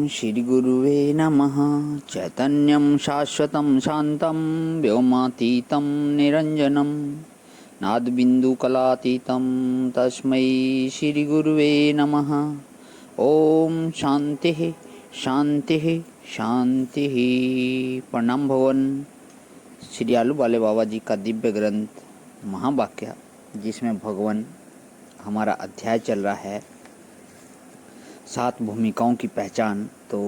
श्रीगुरुवे नमः। चैतन्यं शाश्वतं शान्तं व्योमातीतं निरञ्जनं नादबिन्दुकलातीतं तस्मै श्रीगुरुवे नमः। ओम शांतिः शांतिः शांतिः। प्रणाम भवन। श्री आलू वाले बाबा जी का दिव्य ग्रंथ महावाक्य, जिसमें भगवान हमारा अध्याय चल रहा है 7 भूमिकाओं की पहचान। तो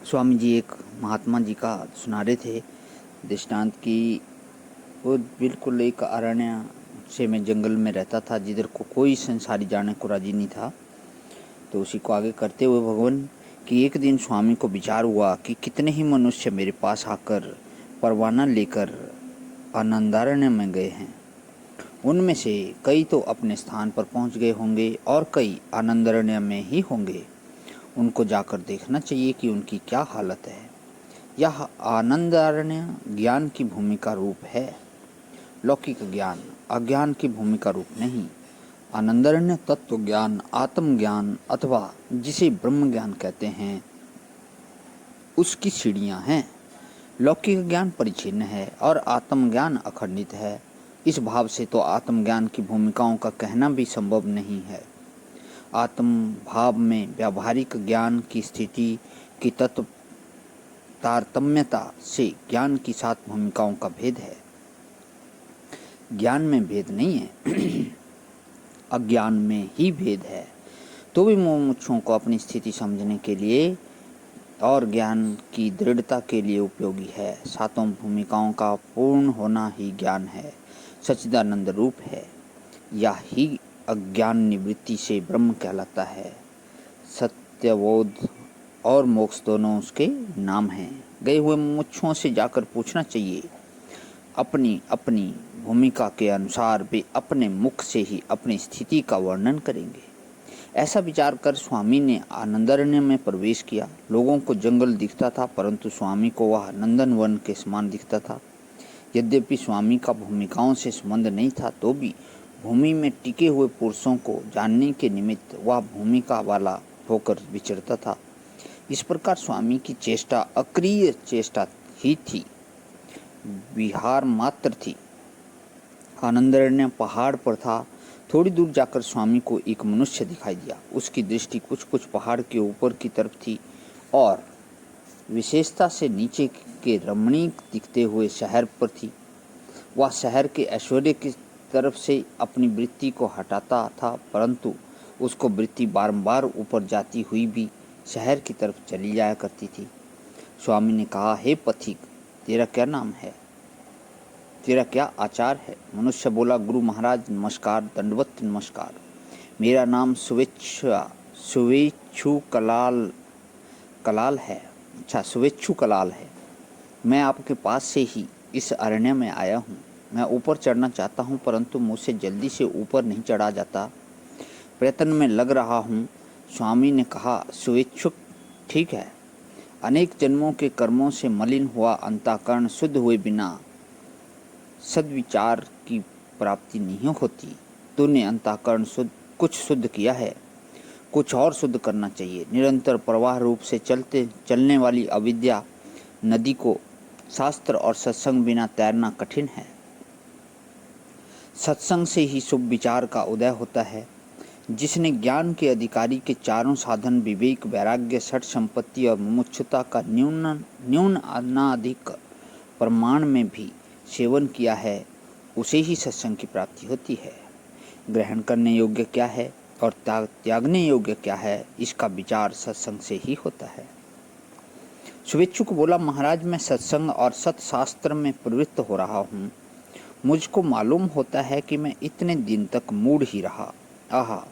स्वामी जी एक महात्मा जी का सुना रहे थे दृष्टांत की। वो बिल्कुल एक अरण्य से में जंगल में रहता था, जिधर को कोई संसारी जाने को राजी नहीं था। तो उसी को आगे करते हुए भगवान कि एक दिन स्वामी को विचार हुआ कि कितने ही मनुष्य मेरे पास आकर परवाना लेकर आनंदारण्य में गए हैं। उनमें से कई तो अपने स्थान पर पहुंच गए होंगे और कई आनंदारण्य में ही होंगे। उनको जाकर देखना चाहिए कि उनकी क्या हालत है। यह आनंदारण्य ज्ञान की भूमिका रूप है, लौकिक ज्ञान अज्ञान की भूमिका रूप नहीं। आनंदारण्य तत्व ज्ञान, आत्मज्ञान अथवा जिसे ब्रह्म ज्ञान कहते हैं, उसकी सीढ़ियां हैं। लौकिक ज्ञान परिच्छिन्न है और आत्मज्ञान अखंडित है। इस भाव से तो आत्मज्ञान की भूमिकाओं का कहना भी संभव नहीं है। आत्म भाव में व्यावहारिक ज्ञान की स्थिति की तत्व तारतम्यता से ज्ञान की 7 भूमिकाओं का भेद है। ज्ञान में भेद नहीं है, अज्ञान में ही भेद है। तो भी मुमुक्षुओं को अपनी स्थिति समझने के लिए और ज्ञान की दृढ़ता के लिए उपयोगी है। 7 भूमिकाओं का पूर्ण होना ही ज्ञान है, सच्चिदानंद रूप है। यह ही अज्ञान निवृत्ति से ब्रह्म कहलाता है। सत्यबोध और मोक्ष दोनों उसके नाम हैं। गए हुए मुमुक्षुओं से जाकर पूछना चाहिए। अपनी अपनी भूमिका के अनुसार वे अपने मुख से ही अपनी स्थिति का वर्णन करेंगे। ऐसा विचार कर स्वामी ने आनंदारण्य में प्रवेश किया। लोगों को जंगल दिखता था, परंतु स्वामी को वह नंदन वन के समान दिखता था। यद्यपि स्वामी का भूमिकाओं से संबंध नहीं था, तो भी भूमि में टिके हुए पुरुषों को जानने के निमित्त वह भूमिका वाला होकर विचरता था। इस प्रकार स्वामी की चेष्टा अक्रिय चेष्टा ही थी, विहार मात्र थी। आनंदारण्य पहाड़ पर था। थोड़ी दूर जाकर स्वामी को एक मनुष्य दिखाई दिया। उसकी दृष्टि कुछ कुछ पहाड़ के ऊपर की तरफ थी और विशेषता से नीचे के रमणीक दिखते हुए शहर पर थी। वह शहर के ऐश्वर्य की तरफ से अपनी वृत्ति को हटाता था, परंतु उसको वृत्ति बारंबार ऊपर जाती हुई भी शहर की तरफ चली जाया करती थी। स्वामी ने कहा, हे पथिक, तेरा क्या नाम है, तेरा क्या आचार है? मनुष्य बोला, गुरु महाराज नमस्कार, दंडवत नमस्कार। मेरा नाम शुभेच्छु कलाल है। अच्छा, शुभेच्छु कलाल है। मैं आपके पास से ही इस अरण्य में आया हूँ। मैं ऊपर चढ़ना चाहता हूँ, परंतु मुझसे जल्दी से ऊपर नहीं चढ़ा जाता। प्रयत्न में लग रहा हूँ। स्वामी ने कहा, शुभेच्छुक, ठीक है। अनेक जन्मों के कर्मों से मलिन हुआ अंतःकरण शुद्ध हुए बिना सद्विचार की प्राप्ति नहीं होती। तूने अंतःकरण कुछ शुद्ध किया है, कुछ और शुद्ध करना चाहिए। निरंतर प्रवाह रूप से चलने वाली अविद्या नदी को शास्त्र और सत्संग बिना तैरना कठिन है। सत्संग से ही शुभ विचार का उदय होता है। जिसने ज्ञान के अधिकारी के चारों साधन विवेक, वैराग्य, षट संपत्ति और मुमुक्षुता का न्यून अनाधिक प्रमाण में भी सेवन किया है, उसे ही सत्संग की प्राप्ति होती है। ग्रहण करने योग्य क्या है और त्यागने योग्य क्या है, इसका विचार सत्संग से ही होता है। शुभेच्छुक बोला, महाराज, मैं सत्संग और सत्शास्त्र में प्रवृत्त हो रहा हूँ। मुझको मालूम होता है कि मैं इतने दिन तक मूढ़ ही रहा। आहा,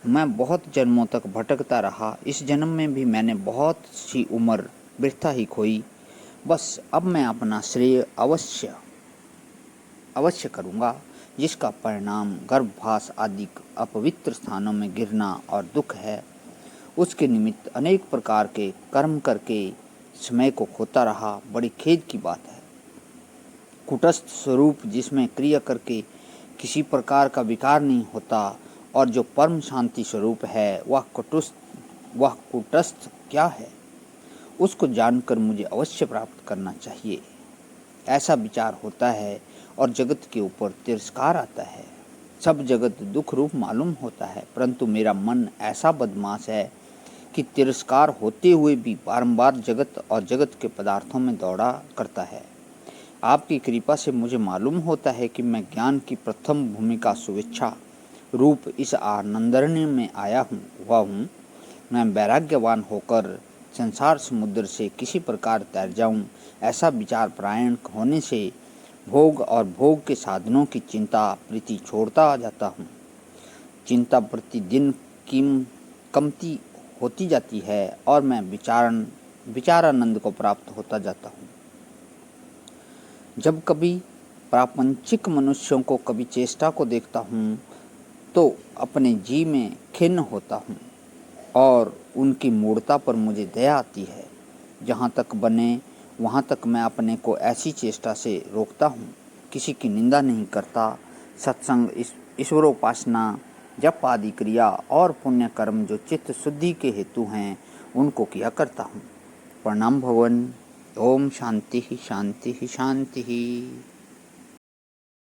मैं बहुत जन्मों तक भटकता रहा। इस जन्म में भी मैंने बहुत सी उम्र वृथा ही खोई। बस अब मैं अपना श्रेय अवश्य करूँगा, जिसका परिणाम गर्भवास आदि अपवित्र स्थानों में गिरना और दुख है। उसके निमित्त अनेक प्रकार के कर्म करके समय को खोता रहा। बड़ी खेद की बात है। कुटस्थ स्वरूप जिसमें क्रिया करके किसी प्रकार का विकार नहीं होता और जो परम शांति स्वरूप है, वह वह कूटस्थ क्या है, उसको जानकर मुझे अवश्य प्राप्त करना चाहिए। ऐसा विचार होता है और जगत के ऊपर तिरस्कार आता है। सब जगत दुख रूप मालूम होता है, परंतु मेरा मन ऐसा बदमाश है कि तिरस्कार होते हुए भी बारंबार जगत और जगत के पदार्थों में दौड़ा करता है। आपकी कृपा से मुझे मालूम होता है कि मैं ज्ञान की प्रथम भूमिका शुभेच्छा रूप इस आनंदरण्य में आया हुआ हूँ। मैं वैराग्यवान होकर संसार समुद्र से किसी प्रकार तैर जाऊं, ऐसा विचार प्रायण होने से भोग और भोग के साधनों की चिंता प्रीति छोड़ता जाता हूँ। चिंता प्रतिदिन कमती होती जाती है और मैं विचारानंद को प्राप्त होता जाता हूँ। जब कभी प्रापंचिक मनुष्यों को कभी चेष्टा को देखता हूँ तो अपने जी में खिन्न होता हूँ और उनकी मूढ़ता पर मुझे दया आती है। जहाँ तक बने वहाँ तक मैं अपने को ऐसी चेष्टा से रोकता हूँ। किसी की निंदा नहीं करता। सत्संग, ईश्वरोपासना, जप आदि क्रिया और पुण्य कर्म जो चित्त शुद्धि के हेतु हैं उनको किया करता हूँ। प्रणाम भवन। ओम शांति शांति शांति।